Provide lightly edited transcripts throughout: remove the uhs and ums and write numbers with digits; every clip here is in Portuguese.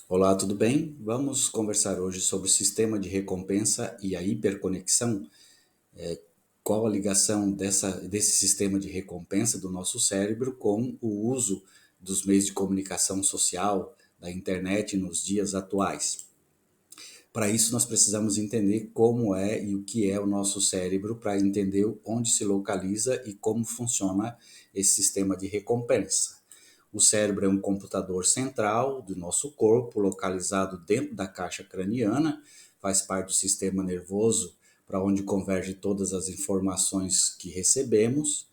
Olá, tudo bem? Vamos conversar hoje sobre o sistema de recompensa e a hiperconexão. Qual a ligação desse sistema de recompensa do nosso cérebro com o uso dos meios de comunicação social, da internet nos dias atuais? Para isso, nós precisamos entender como é e o que é o nosso cérebro para entender onde se localiza e como funciona esse sistema de recompensa. O cérebro é um computador central do nosso corpo, localizado dentro da caixa craniana, faz parte do sistema nervoso para onde converge todas as informações que recebemos.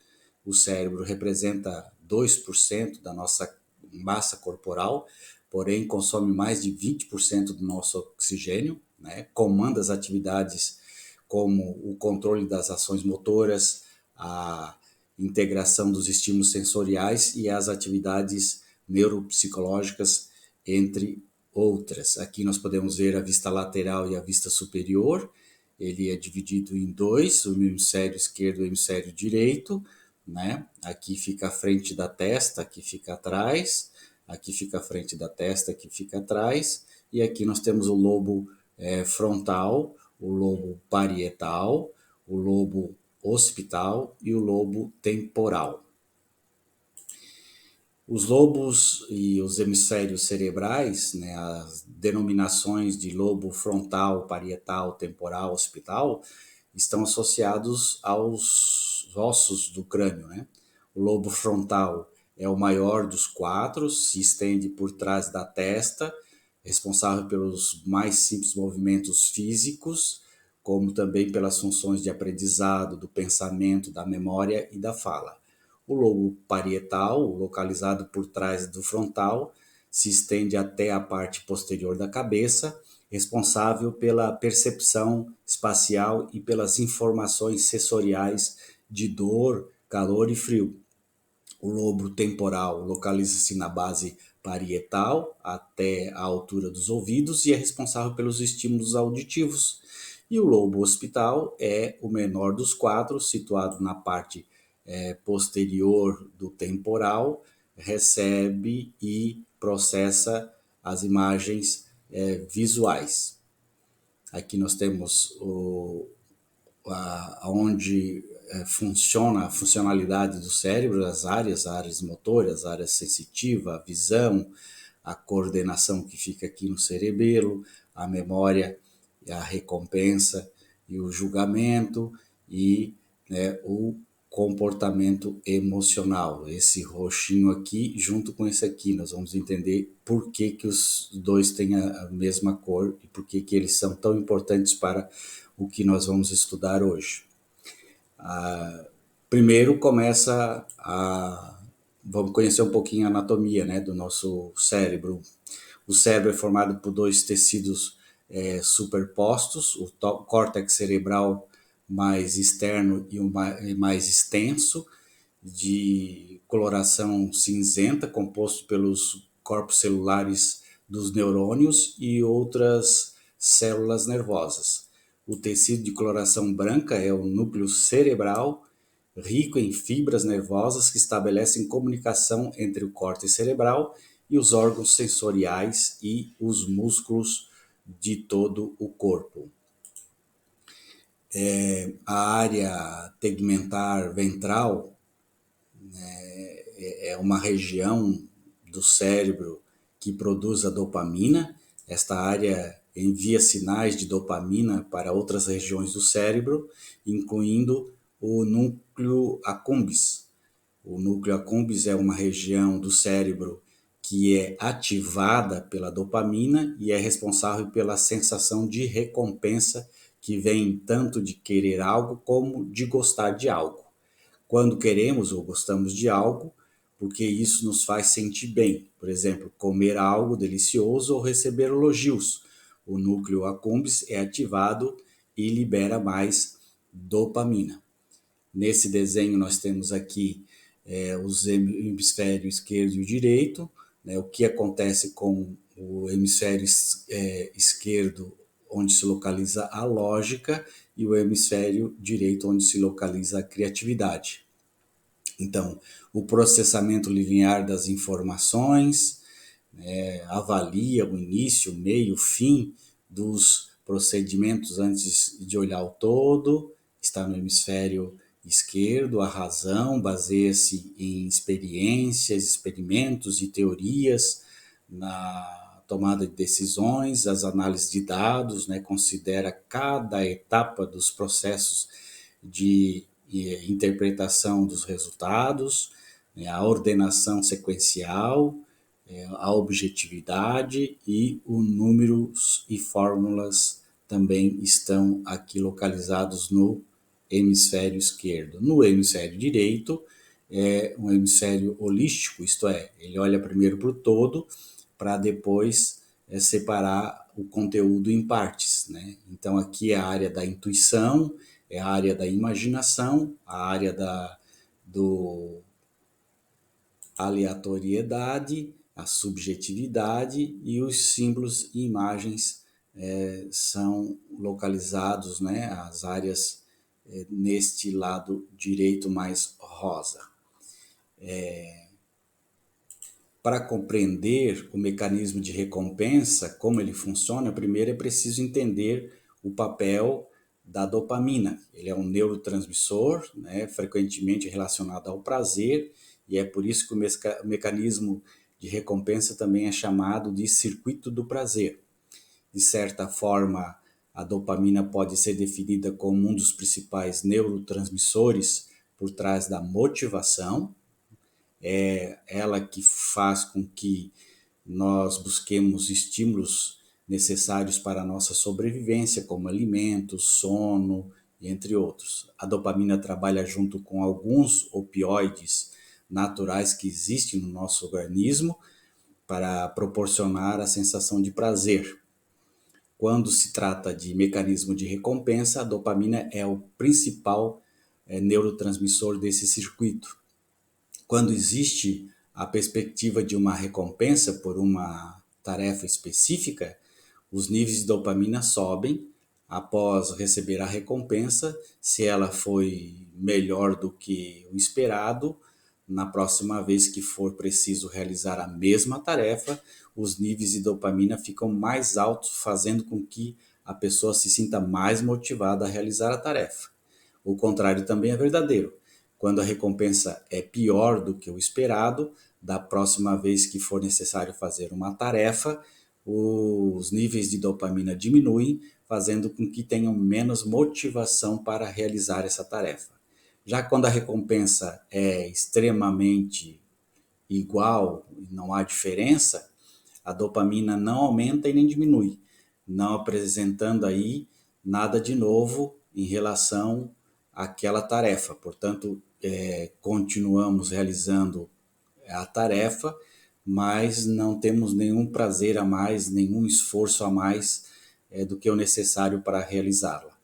O cérebro representa 2% da nossa massa corporal, porém consome mais de 20% do nosso oxigênio, né? Comanda as atividades como o controle das ações motoras, a integração dos estímulos sensoriais e as atividades neuropsicológicas, entre outras. Aqui nós podemos ver a vista lateral e a vista superior. Ele é dividido em dois, o hemisfério esquerdo e o hemisfério direito, né? Aqui fica a frente da testa, aqui fica atrás, aqui fica a frente da testa, aqui fica atrás, e aqui nós temos o lobo frontal, o lobo parietal, o lobo occipital e o lobo temporal. Os lobos e os hemisférios cerebrais, né, as denominações de lobo frontal, parietal, temporal, occipital, estão associados aos ossos do crânio, né? O lobo frontal é o maior dos quatro, se estende por trás da testa, responsável pelos mais simples movimentos físicos, como também pelas funções de aprendizado, do pensamento, da memória e da fala. O lobo parietal, localizado por trás do frontal, se estende até a parte posterior da cabeça, responsável pela percepção espacial e pelas informações sensoriais de dor, calor e frio. O lobo temporal localiza-se na base parietal, até a altura dos ouvidos, e é responsável pelos estímulos auditivos. E o lobo occipital é o menor dos quatro, situado na parte posterior do temporal, recebe e processa as imagens visuais. Aqui nós temos onde funciona a funcionalidade do cérebro, as áreas motoras, a área sensitiva, a visão, a coordenação que fica aqui no cerebelo, a memória, a recompensa e o julgamento e, né, o comportamento emocional. Esse roxinho aqui, junto com esse aqui, nós vamos entender por que, que os dois têm a mesma cor e por que, que eles são tão importantes para o que nós vamos estudar hoje. Primeiro começa a... Vamos conhecer um pouquinho a anatomia, né, do nosso cérebro. O cérebro é formado por dois tecidos superpostos, o córtex cerebral mais externo e o mais extenso, de coloração cinzenta, composto pelos corpos celulares dos neurônios e outras células nervosas. O tecido de coloração branca é o núcleo cerebral, rico em fibras nervosas que estabelecem comunicação entre o córtex cerebral e os órgãos sensoriais e os músculos de todo o corpo. A área tegmentar ventral é uma região do cérebro que produz a dopamina. Esta área envia sinais de dopamina para outras regiões do cérebro, incluindo o núcleo accumbens. O núcleo accumbens é uma região do cérebro que é ativada pela dopamina e é responsável pela sensação de recompensa que vem tanto de querer algo como de gostar de algo. Quando queremos ou gostamos de algo, porque isso nos faz sentir bem. Por exemplo, comer algo delicioso ou receber elogios. O núcleo accumbens é ativado e libera mais dopamina. Nesse desenho nós temos aqui os hemisférios esquerdo e o direito, né, o que acontece com o hemisfério esquerdo, onde se localiza a lógica, e o hemisfério direito, onde se localiza a criatividade. Então, o processamento linear das informações, avalia o início, o meio, o fim dos procedimentos antes de olhar o todo, está no hemisfério esquerdo. A razão baseia-se em experiências, experimentos e teorias na tomada de decisões, as análises de dados, né, considera cada etapa dos processos de interpretação dos resultados, né, a ordenação sequencial, a objetividade e os números e fórmulas também estão aqui localizados no hemisfério esquerdo. No hemisfério direito é um hemisfério holístico, isto é, ele olha primeiro para o todo para depois separar o conteúdo em partes, né? Então aqui é a área da intuição, é a área da imaginação, a área do aleatoriedade, a subjetividade e os símbolos e imagens são localizados, né, as áreas neste lado direito mais rosa. Para compreender o mecanismo de recompensa, como ele funciona, primeiro é preciso entender o papel da dopamina. Ele é um neurotransmissor, né, frequentemente relacionado ao prazer, e é por isso que o mecanismo de recompensa também é chamado de circuito do prazer. De certa forma, a dopamina pode ser definida como um dos principais neurotransmissores por trás da motivação. É ela que faz com que nós busquemos estímulos necessários para a nossa sobrevivência, como alimentos, sono, entre outros. A dopamina trabalha junto com alguns opioides naturais que existem no nosso organismo para proporcionar a sensação de prazer. Quando se trata de mecanismo de recompensa, a dopamina é o principal neurotransmissor desse circuito. Quando existe a perspectiva de uma recompensa por uma tarefa específica, os níveis de dopamina sobem após receber a recompensa. Se ela foi melhor do que o esperado, na próxima vez que for preciso realizar a mesma tarefa, os níveis de dopamina ficam mais altos, fazendo com que a pessoa se sinta mais motivada a realizar a tarefa. O contrário também é verdadeiro. Quando a recompensa é pior do que o esperado, da próxima vez que for necessário fazer uma tarefa, os níveis de dopamina diminuem, fazendo com que tenham menos motivação para realizar essa tarefa. Já quando a recompensa é extremamente igual, não há diferença, a dopamina não aumenta e nem diminui, não apresentando aí nada de novo em relação àquela tarefa. Portanto, continuamos realizando a tarefa, mas não temos nenhum prazer a mais, nenhum esforço a mais do que o necessário para realizá-la.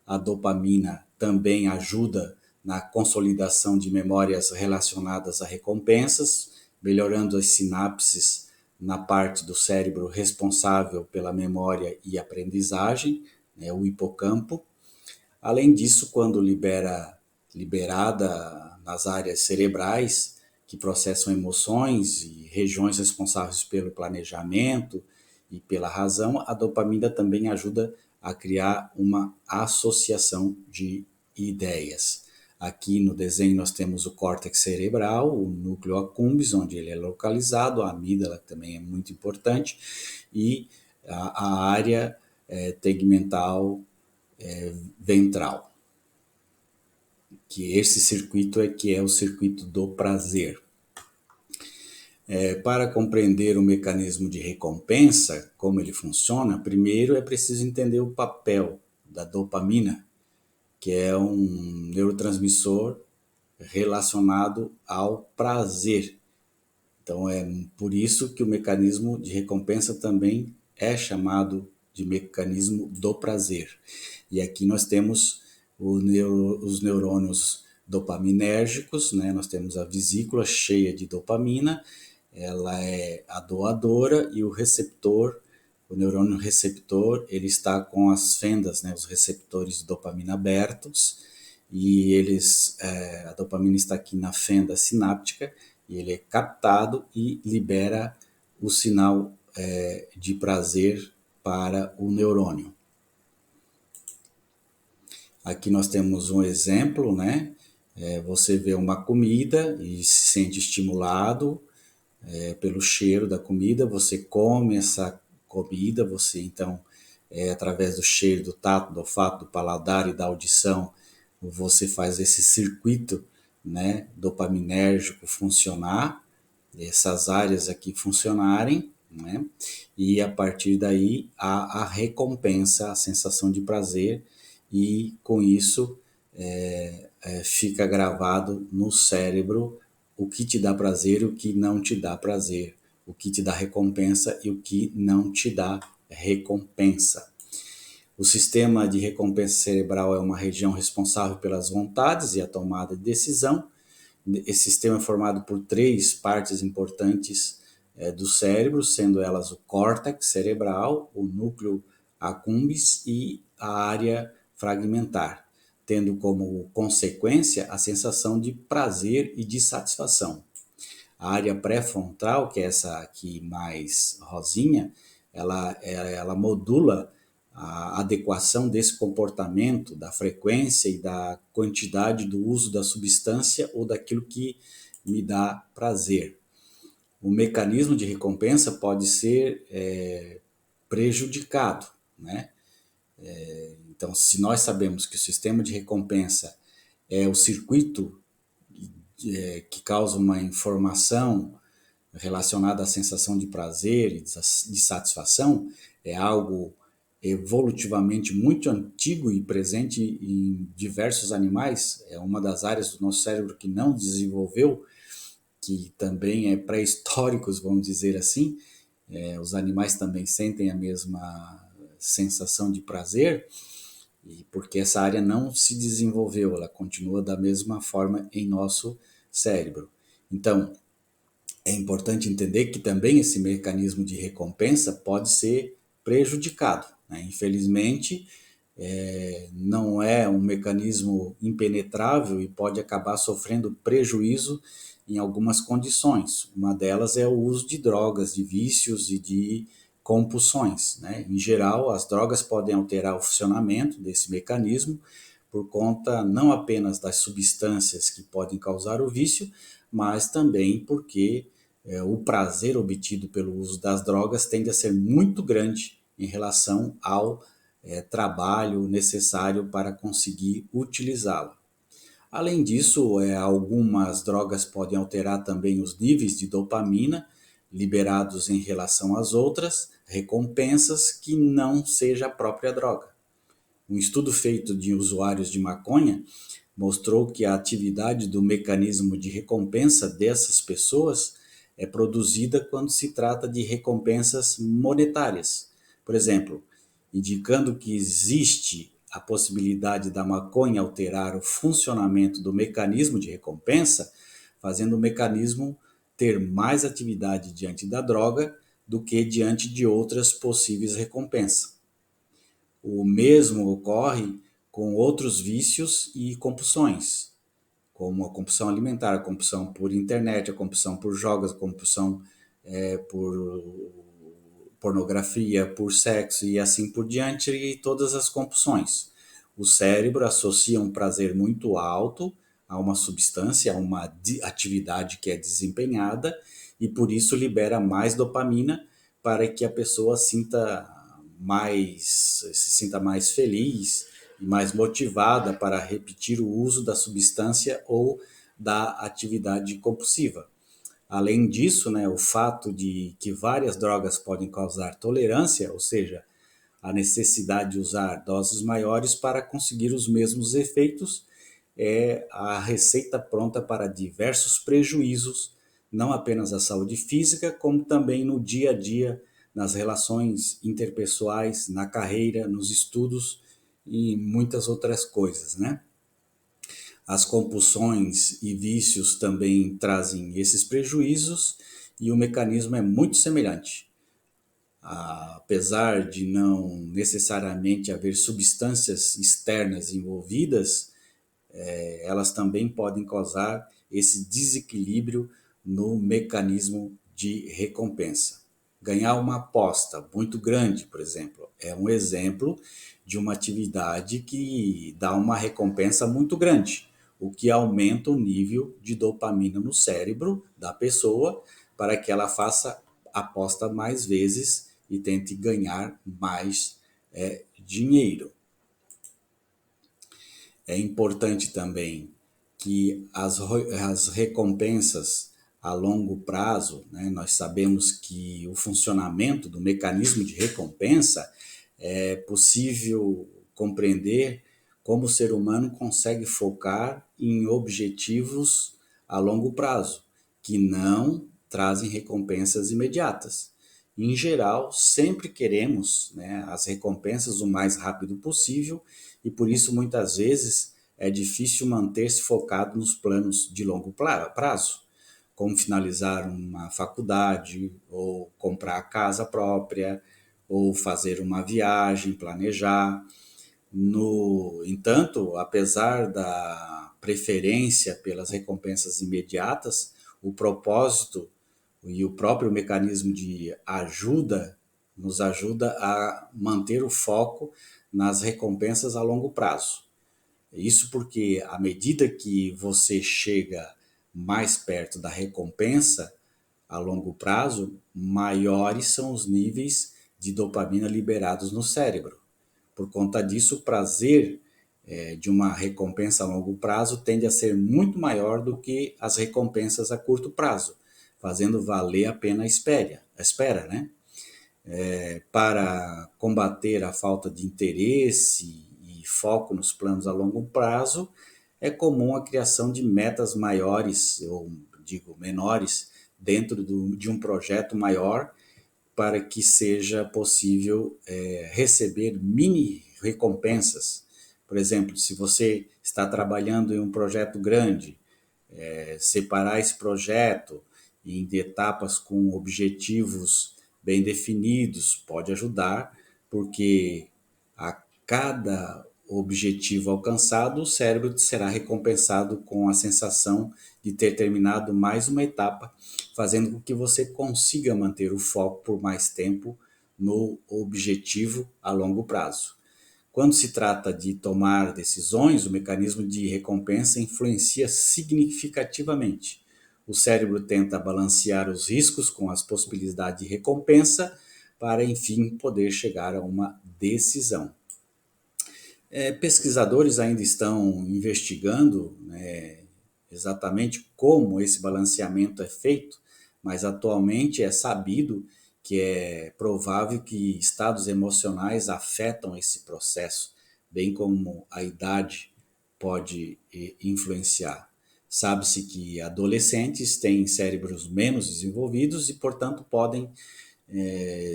A dopamina também ajuda na consolidação de memórias relacionadas a recompensas, melhorando as sinapses na parte do cérebro responsável pela memória e aprendizagem, né, o hipocampo. Além disso, quando liberada nas áreas cerebrais que processam emoções e regiões responsáveis pelo planejamento e pela razão, a dopamina também ajuda a criar uma associação de ideias. Aqui no desenho nós temos o córtex cerebral, o núcleo accumbens, onde ele é localizado, a amígdala também é muito importante, e a área tegmental ventral, que esse circuito é o circuito do prazer. Para compreender o mecanismo de recompensa, como ele funciona, primeiro é preciso entender o papel da dopamina, que é um neurotransmissor relacionado ao prazer. Então é por isso que o mecanismo de recompensa também é chamado de mecanismo do prazer. E aqui nós temos os neurônios dopaminérgicos, né? Nós temos a vesícula cheia de dopamina, ela é a doadora, e o receptor, o neurônio receptor, ele está com as fendas, né, os receptores de dopamina abertos, e a dopamina está aqui na fenda sináptica, e ele é captado e libera o sinal de prazer para o neurônio. Aqui nós temos um exemplo, né? Você vê uma comida e se sente estimulado pelo cheiro da comida, você come essa comida, você então, através do cheiro, do tato, do olfato, do paladar e da audição, você faz esse circuito, né, dopaminérgico funcionar, essas áreas aqui funcionarem, né, e a partir daí a recompensa, a sensação de prazer, e com isso fica gravado no cérebro o que te dá prazer e o que não te dá prazer, o que te dá recompensa e o que não te dá recompensa. O sistema de recompensa cerebral é uma região responsável pelas vontades e a tomada de decisão. Esse sistema é formado por 3 partes importantes do cérebro, sendo elas o córtex cerebral, o núcleo accumbens e a área fragmentar, tendo como consequência a sensação de prazer e de satisfação. A área pré-frontal, que é essa aqui mais rosinha, ela modula a adequação desse comportamento, da frequência e da quantidade do uso da substância ou daquilo que me dá prazer. O mecanismo de recompensa pode ser prejudicado, né? Então, se nós sabemos que o sistema de recompensa é o circuito que causa uma informação relacionada à sensação de prazer e de satisfação, é algo evolutivamente muito antigo e presente em diversos animais, é uma das áreas do nosso cérebro que não desenvolveu, que também é pré-históricos, vamos dizer assim. Os animais também sentem a mesma sensação de prazer, e porque essa área não se desenvolveu, ela continua da mesma forma em nosso cérebro. Então, é importante entender que também esse mecanismo de recompensa pode ser prejudicado, né? Infelizmente, não é um mecanismo impenetrável e pode acabar sofrendo prejuízo em algumas condições. Uma delas é o uso de drogas, de vícios e de compulsões, né? Em geral, as drogas podem alterar o funcionamento desse mecanismo por conta não apenas das substâncias que podem causar o vício, mas também porque o prazer obtido pelo uso das drogas tende a ser muito grande em relação ao trabalho necessário para conseguir utilizá-la. Além disso, algumas drogas podem alterar também os níveis de dopamina liberados em relação às outras recompensas que não seja a própria droga. Um estudo feito de usuários de maconha mostrou que a atividade do mecanismo de recompensa dessas pessoas é produzida quando se trata de recompensas monetárias. Por exemplo, indicando que existe a possibilidade da maconha alterar o funcionamento do mecanismo de recompensa, fazendo o mecanismo ter mais atividade diante da droga do que diante de outras possíveis recompensas. O mesmo ocorre com outros vícios e compulsões, como a compulsão alimentar, a compulsão por internet, a compulsão por jogos, a compulsão por pornografia, por sexo e assim por diante, e todas as compulsões. O cérebro associa um prazer muito alto a uma substância, a uma atividade que é desempenhada, e por isso libera mais dopamina para que a pessoa se sinta mais feliz e mais motivada para repetir o uso da substância ou da atividade compulsiva. Além disso, né, o fato de que várias drogas podem causar tolerância, ou seja, a necessidade de usar doses maiores para conseguir os mesmos efeitos, é a receita pronta para diversos prejuízos, não apenas à saúde física, como também no dia a dia, nas relações interpessoais, na carreira, nos estudos e muitas outras coisas, né? As compulsões e vícios também trazem esses prejuízos e o mecanismo é muito semelhante. Apesar de não necessariamente haver substâncias externas envolvidas, elas também podem causar esse desequilíbrio no mecanismo de recompensa. ganhar uma aposta muito grande, por exemplo, é um exemplo de uma atividade que dá uma recompensa muito grande, o que aumenta o nível de dopamina no cérebro da pessoa para que ela faça aposta mais vezes e tente ganhar mais dinheiro. É importante também que as recompensas a longo prazo, né, nós sabemos que o funcionamento do mecanismo de recompensa é possível compreender como o ser humano consegue focar em objetivos a longo prazo, que não trazem recompensas imediatas. Em geral, sempre queremos, né, as recompensas o mais rápido possível e por isso muitas vezes é difícil manter-se focado nos planos de longo prazo, como finalizar uma faculdade, ou comprar a casa própria, ou fazer uma viagem, planejar. No entanto, apesar da preferência pelas recompensas imediatas, o propósito e o próprio mecanismo de ajuda nos ajuda a manter o foco nas recompensas a longo prazo. Isso porque à medida que você chega mais perto da recompensa a longo prazo, maiores são os níveis de dopamina liberados no cérebro. Por conta disso, o prazer de uma recompensa a longo prazo tende a ser muito maior do que as recompensas a curto prazo, fazendo valer a pena a espera, né? Para combater a falta de interesse e foco nos planos a longo prazo, é comum a criação de metas maiores, ou digo menores, dentro de um projeto maior, para que seja possível receber mini recompensas. Por exemplo, se você está trabalhando em um projeto grande, separar esse projeto em etapas com objetivos bem definidos pode ajudar, porque a cada objetivo alcançado, o cérebro será recompensado com a sensação de ter terminado mais uma etapa, fazendo com que você consiga manter o foco por mais tempo no objetivo a longo prazo. Quando se trata de tomar decisões, o mecanismo de recompensa influencia significativamente. O cérebro tenta balancear os riscos com as possibilidades de recompensa para, enfim, poder chegar a uma decisão. Pesquisadores ainda estão investigando, né, exatamente como esse balanceamento é feito, mas atualmente é sabido que é provável que estados emocionais afetam esse processo, bem como a idade pode influenciar. Sabe-se que adolescentes têm cérebros menos desenvolvidos e, portanto, podem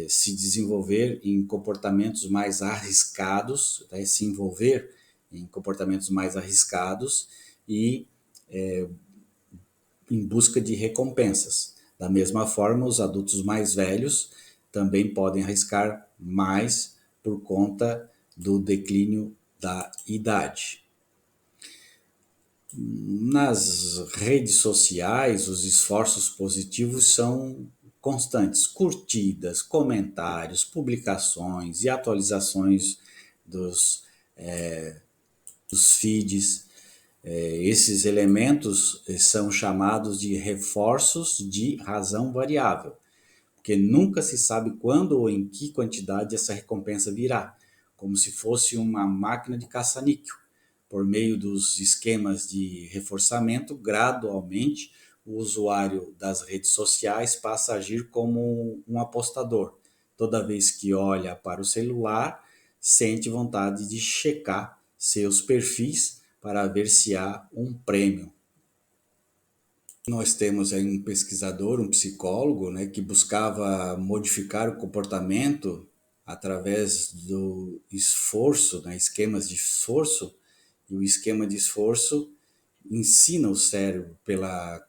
se desenvolver em comportamentos mais arriscados, né, se envolver em comportamentos mais arriscados e em busca de recompensas. Da mesma forma, os adultos mais velhos também podem arriscar mais por conta do declínio da idade. Nas redes sociais, os esforços positivos são constantes, curtidas, comentários, publicações e atualizações dos, dos feeds. Esses elementos são chamados de reforços de razão variável, porque nunca se sabe quando ou em que quantidade essa recompensa virá, como se fosse uma máquina de caça-níquel. Por meio dos esquemas de reforçamento, gradualmente o usuário das redes sociais passa a agir como um apostador. Toda vez que olha para o celular, sente vontade de checar seus perfis para ver se há um prêmio. Nós temos aí um pesquisador, um psicólogo, né, que buscava modificar o comportamento através do esforço, né, esquemas de esforço, e o esquema de esforço ensina o cérebro pela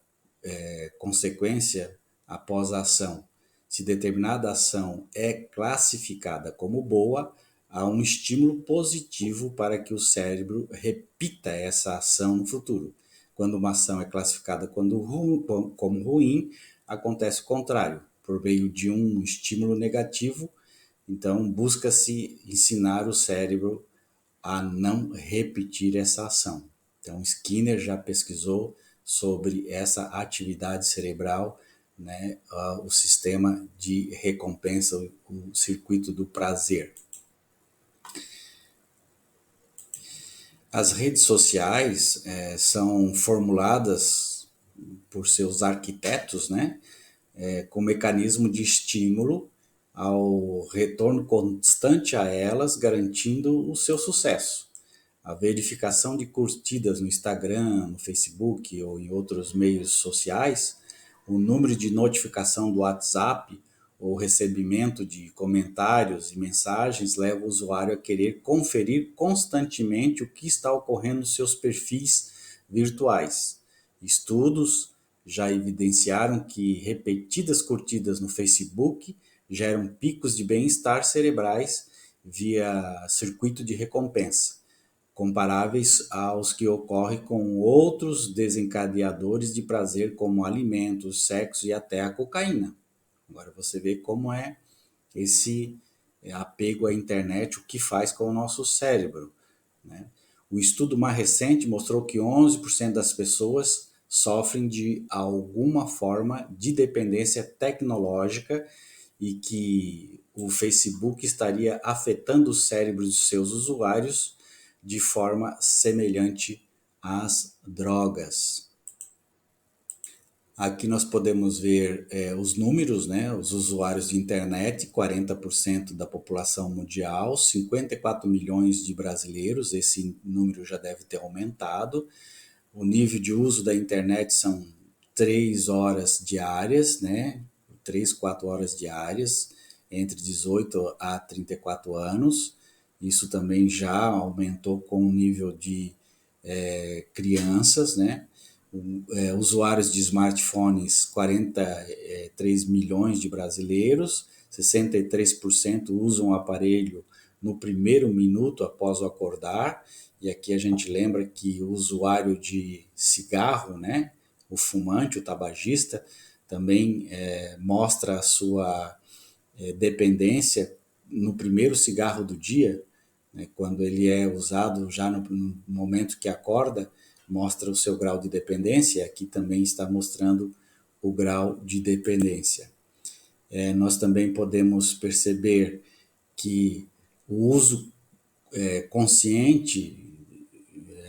consequência após a ação. Se determinada ação é classificada como boa, há um estímulo positivo para que o cérebro repita essa ação no futuro. Quando uma ação é classificada como ruim, acontece o contrário. por meio de um estímulo negativo. Então, busca-se ensinar o cérebro a não repetir essa ação. Então, Skinner já pesquisou sobre essa atividade cerebral, né, o sistema de recompensa, o circuito do prazer. As redes sociais são formuladas por seus arquitetos, né, com mecanismo de estímulo ao retorno constante a elas, garantindo o seu sucesso. A verificação de curtidas no Instagram, no Facebook ou em outros meios sociais, o número de notificação do WhatsApp ou recebimento de comentários e mensagens leva o usuário a querer conferir constantemente o que está ocorrendo nos seus perfis virtuais. Estudos já evidenciaram que repetidas curtidas no Facebook geram picos de bem-estar cerebrais via circuito de recompensa, comparáveis aos que ocorrem com outros desencadeadores de prazer como alimentos, sexo e até a cocaína. Agora você vê como é esse apego à internet, o que faz com o nosso cérebro, né? O estudo mais recente mostrou que 11% das pessoas sofrem de alguma forma de dependência tecnológica e que o Facebook estaria afetando os cérebros de seus usuários de forma semelhante às drogas. Aqui nós podemos ver os números, né? Os usuários de internet, 40% da população mundial, 54 milhões de brasileiros, esse número já deve ter aumentado. O nível de uso da internet são 3 horas diárias, né? 3, 4 horas diárias, entre 18 a 34 anos. Isso também já aumentou com o nível de crianças, né? Usuários de smartphones, 43 milhões de brasileiros, 63% usam o aparelho no primeiro minuto após o acordar, e aqui a gente lembra que o usuário de cigarro, né, o fumante, o tabagista, também mostra a sua dependência no primeiro cigarro do dia, né, quando ele é usado já no momento que acorda, mostra o seu grau de dependência. Aqui também está mostrando o grau de dependência. Nós também podemos perceber que o uso consciente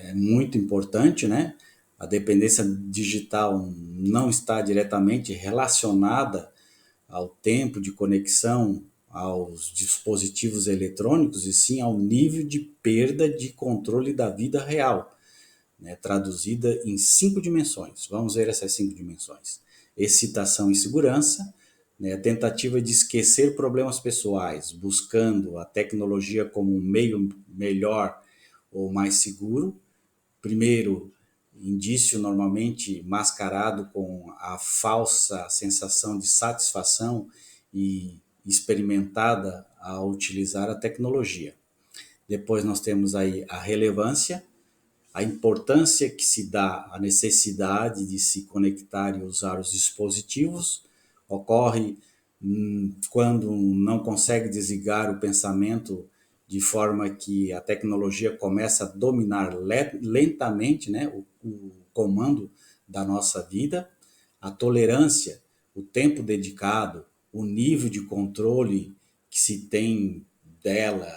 é muito importante, né? A dependência digital não está diretamente relacionada ao tempo de conexão aos dispositivos eletrônicos, e sim ao nível de perda de controle da vida real, né, traduzida em 5 dimensões. Vamos ver essas 5 dimensões. Excitação e segurança, né, a tentativa de esquecer problemas pessoais, buscando a tecnologia como um meio melhor ou mais seguro. Primeiro, indício normalmente mascarado com a falsa sensação de satisfação e experimentada ao utilizar a tecnologia. Depois nós temos aí a relevância, a importância que se dá à necessidade de se conectar e usar os dispositivos. Ocorre quando não consegue desligar o pensamento, de forma que a tecnologia começa a dominar lentamente, né, o comando da nossa vida. A tolerância, o tempo dedicado, o nível de controle que se tem dela,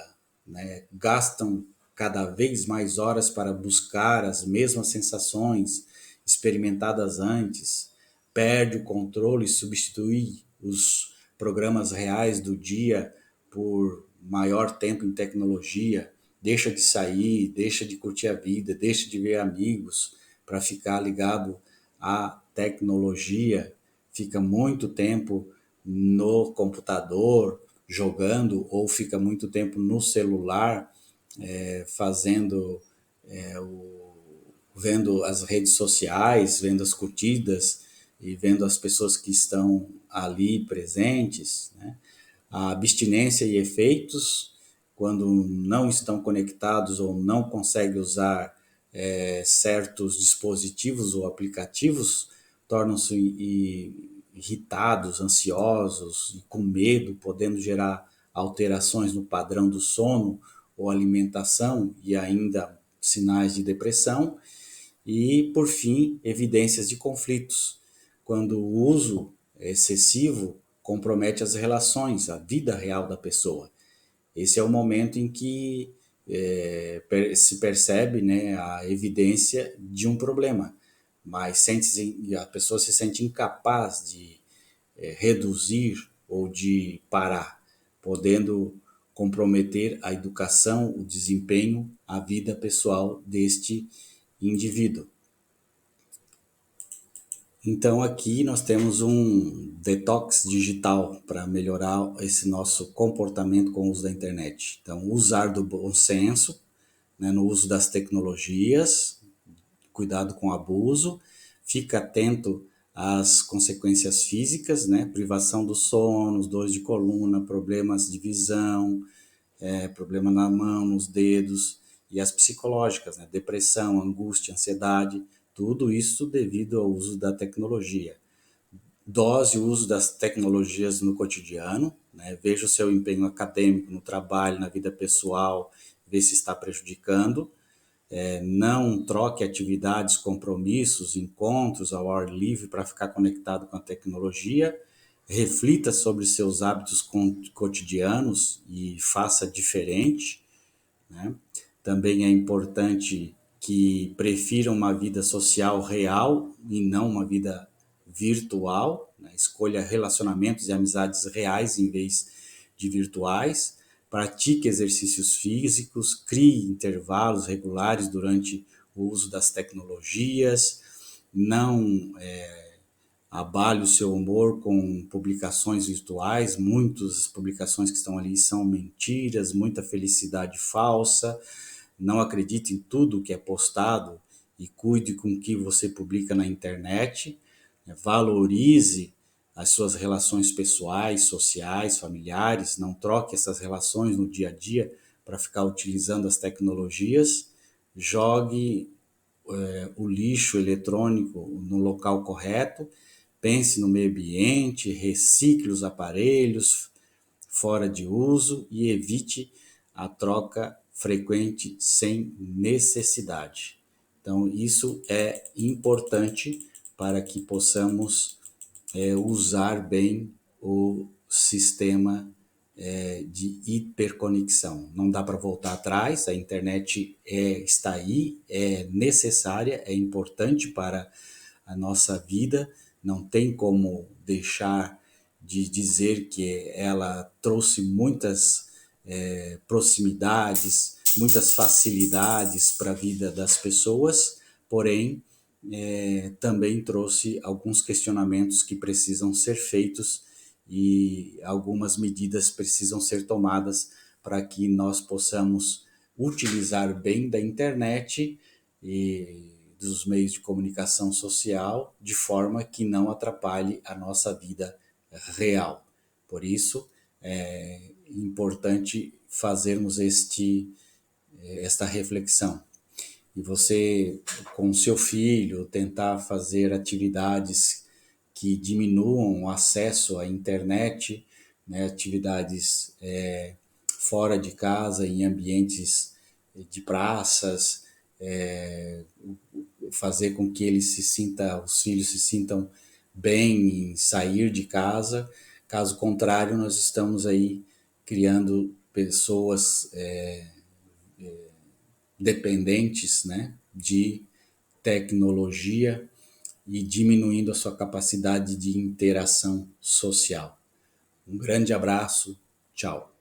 né, gastam cada vez mais horas para buscar as mesmas sensações experimentadas antes, perde o controle e substitui os programas reais do dia por maior tempo em tecnologia, deixa de sair, deixa de curtir a vida, deixa de ver amigos para ficar ligado à tecnologia, fica muito tempo no computador jogando ou fica muito tempo no celular fazendo vendo as redes sociais, vendo as curtidas e vendo as pessoas que estão ali presentes, né? A abstinência e efeitos, quando não estão conectados ou não conseguem usar certos dispositivos ou aplicativos, tornam-se irritados, ansiosos e com medo, podendo gerar alterações no padrão do sono ou alimentação e ainda sinais de depressão. E, por fim, evidências de conflitos, quando o uso excessivo compromete as relações, a vida real da pessoa. Esse é o momento em que se percebe, né, a evidência de um problema, mas a pessoa se sente incapaz de reduzir ou de parar, podendo comprometer a educação, o desempenho, a vida pessoal deste indivíduo. Então aqui nós temos um detox digital para melhorar esse nosso comportamento com o uso da internet. Então, usar do bom senso, né, no uso das tecnologias, cuidado com o abuso, fica atento às consequências físicas, né, privação do sono, dores de coluna, problemas de visão, problema na mão, nos dedos, e as psicológicas, né? Depressão, angústia, ansiedade, tudo isso devido ao uso da tecnologia. Dose o uso das tecnologias no cotidiano, né? Veja o seu empenho acadêmico, no trabalho, na vida pessoal, ver se está prejudicando. Não troque atividades, compromissos, encontros ao ar livre para ficar conectado com a tecnologia. Reflita sobre seus hábitos cotidianos e faça diferente, né? Também é importante que prefiram uma vida social real e não uma vida virtual, né? Escolha relacionamentos e amizades reais em vez de virtuais. Pratique exercícios físicos, crie intervalos regulares durante o uso das tecnologias, não abale o seu humor com publicações virtuais. Muitas publicações que estão ali são mentiras, muita felicidade falsa. Não acredite em tudo que é postado e cuide com o que você publica na internet. Valorize as suas relações pessoais, sociais, familiares. Não troque essas relações no dia a dia para ficar utilizando as tecnologias. Jogue o lixo eletrônico no local correto. Pense no meio ambiente, recicle os aparelhos fora de uso e evite a troca frequente sem necessidade. Então, isso é importante para que possamos usar bem o sistema de hiperconexão. Não dá para voltar atrás, a internet está aí, é necessária, é importante para a nossa vida, não tem como deixar de dizer que ela trouxe muitas proximidades, muitas facilidades para a vida das pessoas, porém também trouxe alguns questionamentos que precisam ser feitos e algumas medidas precisam ser tomadas para que nós possamos utilizar bem da internet e dos meios de comunicação social de forma que não atrapalhe a nossa vida real. Por isso, é importante fazermos esta reflexão. E você, com seu filho, tentar fazer atividades que diminuam o acesso à internet, né, atividades fora de casa, em ambientes de praças, fazer com que os filhos se sintam bem em sair de casa. Caso contrário, nós estamos aí criando pessoas dependentes, né, de tecnologia e diminuindo a sua capacidade de interação social. Um grande abraço, tchau.